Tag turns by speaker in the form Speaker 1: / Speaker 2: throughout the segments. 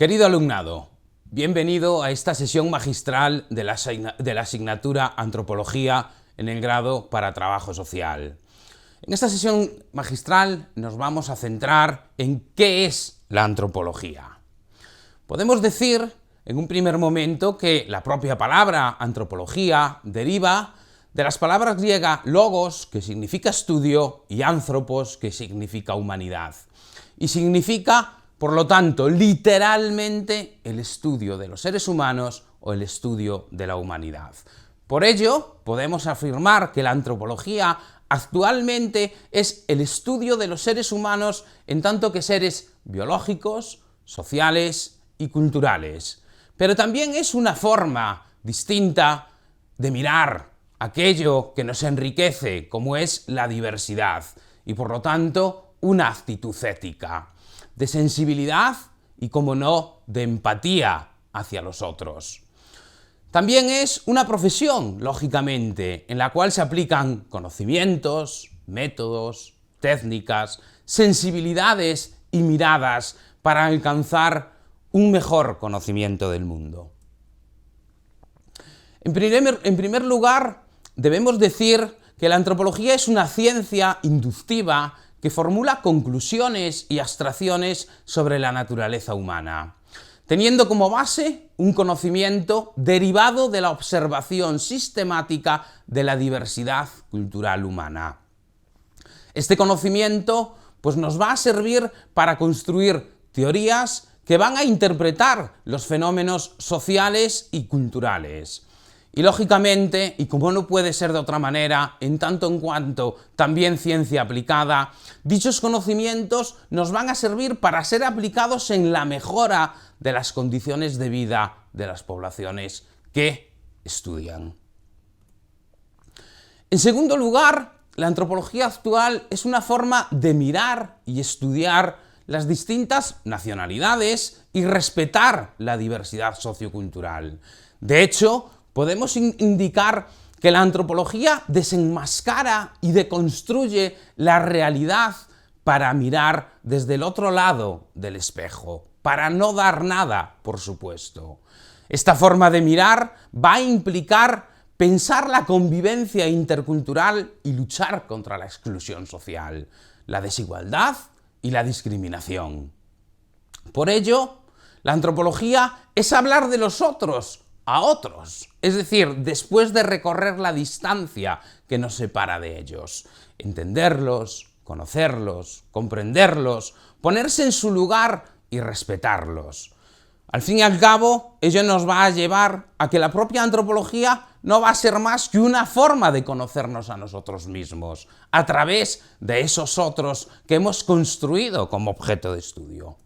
Speaker 1: Querido alumnado, bienvenido a esta sesión magistral de la asignatura Antropología en el grado para Trabajo Social. En esta sesión magistral nos vamos a centrar en qué es la antropología. Podemos decir en un primer momento que la propia palabra antropología deriva de las palabras griegas logos, que significa estudio, y anthropos, que significa humanidad. Y significa, por lo tanto, literalmente el estudio de los seres humanos o el estudio de la humanidad. Por ello, podemos afirmar que la antropología actualmente es el estudio de los seres humanos en tanto que seres biológicos, sociales y culturales. Pero también es una forma distinta de mirar aquello que nos enriquece, como es la diversidad, y por lo tanto una actitud ética, de sensibilidad y, como no, de empatía hacia los otros. También es una profesión, lógicamente, en la cual se aplican conocimientos, métodos, técnicas, sensibilidades y miradas para alcanzar un mejor conocimiento del mundo. En primer lugar, debemos decir que la antropología es una ciencia inductiva que formula conclusiones y abstracciones sobre la naturaleza humana, teniendo como base un conocimiento derivado de la observación sistemática de la diversidad cultural humana. Este conocimiento nos va a servir para construir teorías que van a interpretar los fenómenos sociales y culturales. Y lógicamente, y como no puede ser de otra manera, en tanto en cuanto también ciencia aplicada, dichos conocimientos nos van a servir para ser aplicados en la mejora de las condiciones de vida de las poblaciones que estudian. En segundo lugar, la antropología actual es una forma de mirar y estudiar las distintas nacionalidades y respetar la diversidad sociocultural. De hecho, podemos indicar que la antropología desenmascara y deconstruye la realidad para mirar desde el otro lado del espejo, para no dar nada, por supuesto. Esta forma de mirar va a implicar pensar la convivencia intercultural y luchar contra la exclusión social, la desigualdad y la discriminación. Por ello, la antropología es hablar de los otros a otros, es decir, después de recorrer la distancia que nos separa de ellos, entenderlos, conocerlos, comprenderlos, ponerse en su lugar y respetarlos. Al fin y al cabo, ello nos va a llevar a que la propia antropología no va a ser más que una forma de conocernos a nosotros mismos, a través de esos otros que hemos construido como objeto de estudio.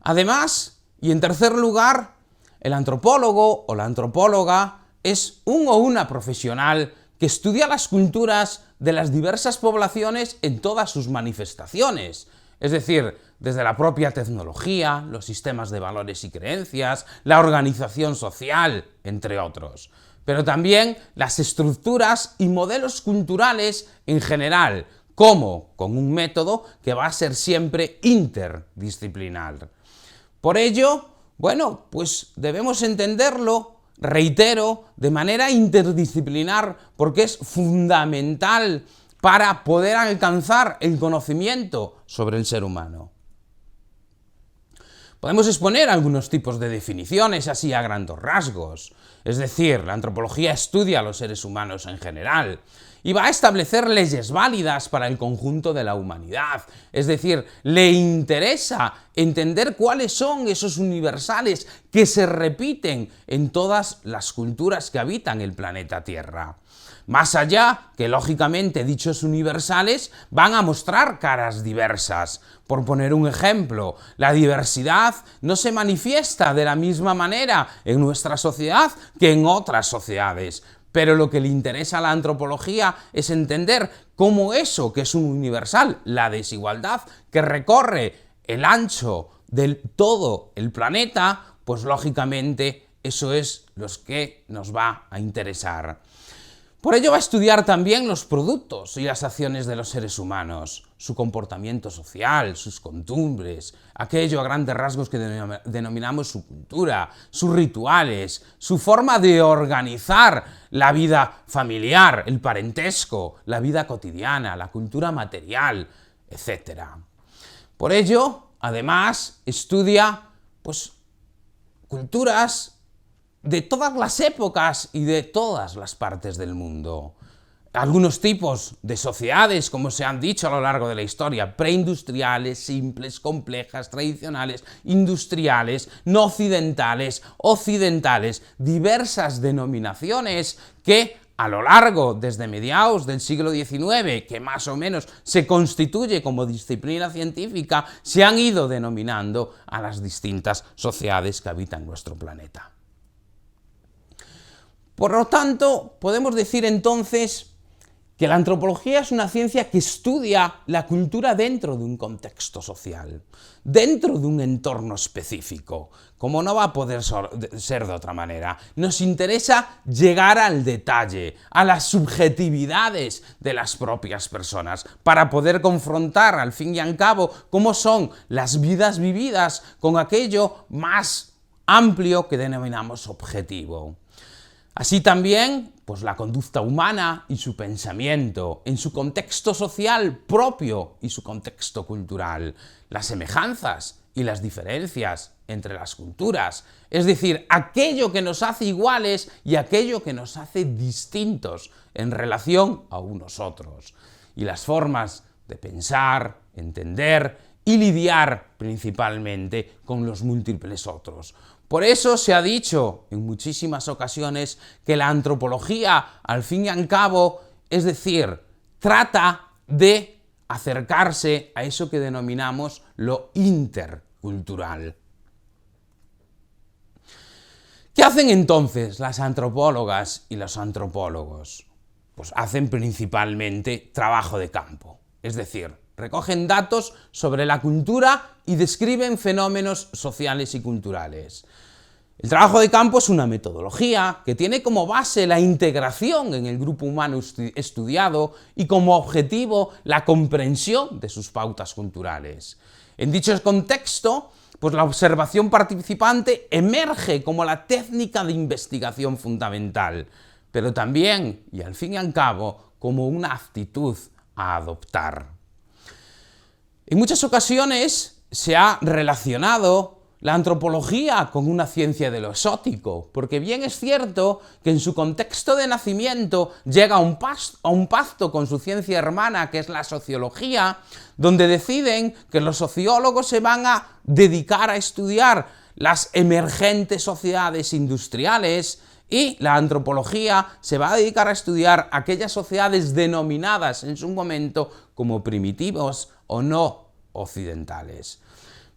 Speaker 1: Además, y en tercer lugar, el antropólogo o la antropóloga es un o una profesional que estudia las culturas de las diversas poblaciones en todas sus manifestaciones, es decir, desde la propia tecnología, los sistemas de valores y creencias, la organización social, entre otros, pero también las estructuras y modelos culturales en general, como con un método que va a ser siempre interdisciplinar. Por ello, debemos entenderlo, reitero, de manera interdisciplinar, porque es fundamental para poder alcanzar el conocimiento sobre el ser humano. Podemos exponer algunos tipos de definiciones así a grandes rasgos, es decir, la antropología estudia a los seres humanos en general y va a establecer leyes válidas para el conjunto de la humanidad, es decir, le interesa entender cuáles son esos universales que se repiten en todas las culturas que habitan el planeta Tierra. Más allá que, lógicamente, dichos universales van a mostrar caras diversas. Por poner un ejemplo, la diversidad no se manifiesta de la misma manera en nuestra sociedad que en otras sociedades. Pero lo que le interesa a la antropología es entender cómo eso que es un universal, la desigualdad que recorre el ancho de todo el planeta, lógicamente eso es lo que nos va a interesar. Por ello va a estudiar también los productos y las acciones de los seres humanos, su comportamiento social, sus costumbres, aquello a grandes rasgos que denominamos su cultura, sus rituales, su forma de organizar la vida familiar, el parentesco, la vida cotidiana, la cultura material, etc. Por ello, además, estudia pues, culturas de todas las épocas y de todas las partes del mundo. Algunos tipos de sociedades, como se han dicho a lo largo de la historia, preindustriales, simples, complejas, tradicionales, industriales, no occidentales, occidentales, diversas denominaciones que a lo largo, desde mediados del siglo XIX, que más o menos se constituye como disciplina científica, se han ido denominando a las distintas sociedades que habitan nuestro planeta. Por lo tanto, podemos decir entonces que la antropología es una ciencia que estudia la cultura dentro de un contexto social, dentro de un entorno específico, como no va a poder ser de otra manera. Nos interesa llegar al detalle, a las subjetividades de las propias personas, para poder confrontar, al fin y al cabo, cómo son las vidas vividas con aquello más amplio que denominamos objetivo. Así también, pues la conducta humana y su pensamiento, en su contexto social propio y su contexto cultural, las semejanzas y las diferencias entre las culturas, es decir, aquello que nos hace iguales y aquello que nos hace distintos en relación a unos otros, y las formas de pensar, entender y lidiar principalmente con los múltiples otros. Por eso se ha dicho en muchísimas ocasiones que la antropología, al fin y al cabo, es decir, trata de acercarse a eso que denominamos lo intercultural. ¿Qué hacen entonces las antropólogas y los antropólogos? Pues hacen principalmente trabajo de campo, es decir, recogen datos sobre la cultura y describen fenómenos sociales y culturales. El trabajo de campo es una metodología que tiene como base la integración en el grupo humano estudiado y como objetivo la comprensión de sus pautas culturales. En dicho contexto, pues la observación participante emerge como la técnica de investigación fundamental, pero también, y al fin y al cabo, como una actitud a adoptar. En muchas ocasiones se ha relacionado la antropología con una ciencia de lo exótico, porque bien es cierto que en su contexto de nacimiento llega a un pacto con su ciencia hermana, que es la sociología, donde deciden que los sociólogos se van a dedicar a estudiar las emergentes sociedades industriales y la antropología se va a dedicar a estudiar aquellas sociedades denominadas en su momento como primitivos o no occidentales.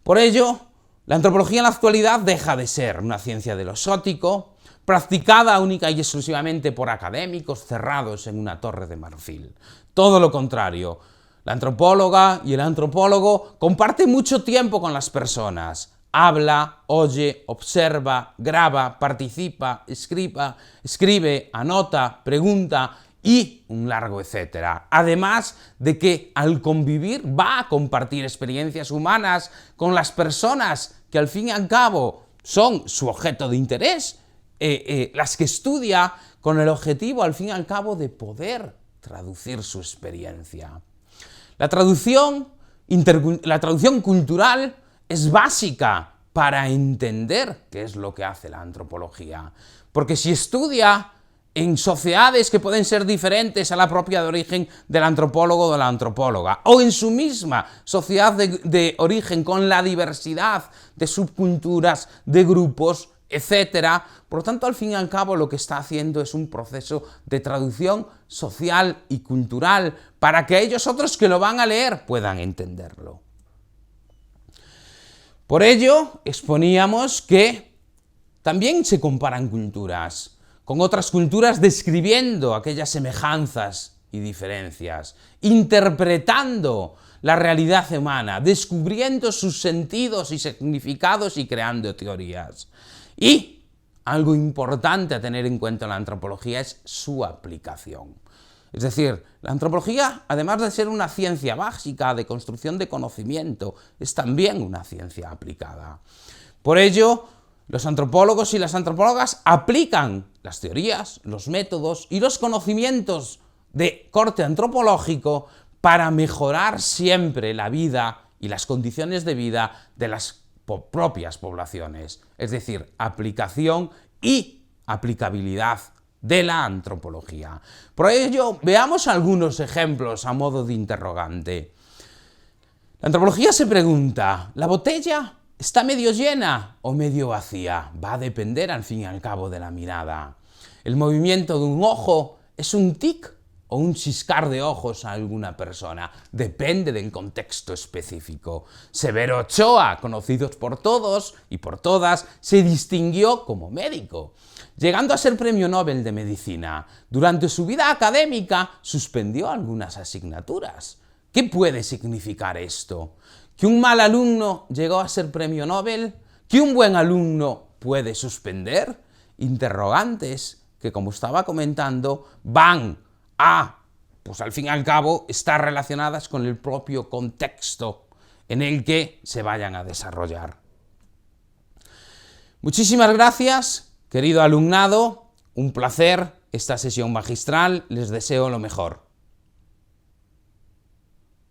Speaker 1: Por ello, la antropología en la actualidad deja de ser una ciencia de lo exótico, practicada única y exclusivamente por académicos cerrados en una torre de marfil. Todo lo contrario, la antropóloga y el antropólogo comparten mucho tiempo con las personas. Habla, oye, observa, graba, participa, escribe, anota, pregunta y un largo etcétera. Además de que al convivir va a compartir experiencias humanas con las personas que al fin y al cabo son su objeto de interés, las que estudia con el objetivo al fin y al cabo de poder traducir su experiencia. La traducción cultural es básica para entender qué es lo que hace la antropología, porque si estudia en sociedades que pueden ser diferentes a la propia de origen del antropólogo o de la antropóloga, o en su misma sociedad de origen con la diversidad de subculturas, de grupos, etc. Por lo tanto, al fin y al cabo, lo que está haciendo es un proceso de traducción social y cultural para que ellos otros que lo van a leer puedan entenderlo. Por ello, exponíamos que también se comparan culturas con otras culturas describiendo aquellas semejanzas y diferencias, interpretando la realidad humana, descubriendo sus sentidos y significados y creando teorías. Y algo importante a tener en cuenta en la antropología es su aplicación. Es decir, la antropología, además de ser una ciencia básica de construcción de conocimiento, es también una ciencia aplicada. Por ello, los antropólogos y las antropólogas aplican las teorías, los métodos y los conocimientos de corte antropológico para mejorar siempre la vida y las condiciones de vida de las propias poblaciones. Es decir, aplicación y aplicabilidad de la antropología. Por ello, veamos algunos ejemplos a modo de interrogante. La antropología se pregunta, ¿la botella está medio llena o medio vacía? Va a depender al fin y al cabo de la mirada. ¿El movimiento de un ojo es un tic o un chiscar de ojos a alguna persona? Depende del contexto específico. Severo Ochoa, conocido por todos y por todas, se distinguió como médico, llegando a ser premio Nobel de Medicina. Durante su vida académica suspendió algunas asignaturas. ¿Qué puede significar esto? ¿Que un mal alumno llegó a ser premio Nobel? ¿Que un buen alumno puede suspender? Interrogantes que, como estaba comentando, van a, pues al fin y al cabo, estar relacionadas con el propio contexto en el que se vayan a desarrollar. Muchísimas gracias, querido alumnado, un placer esta sesión magistral, les deseo lo mejor.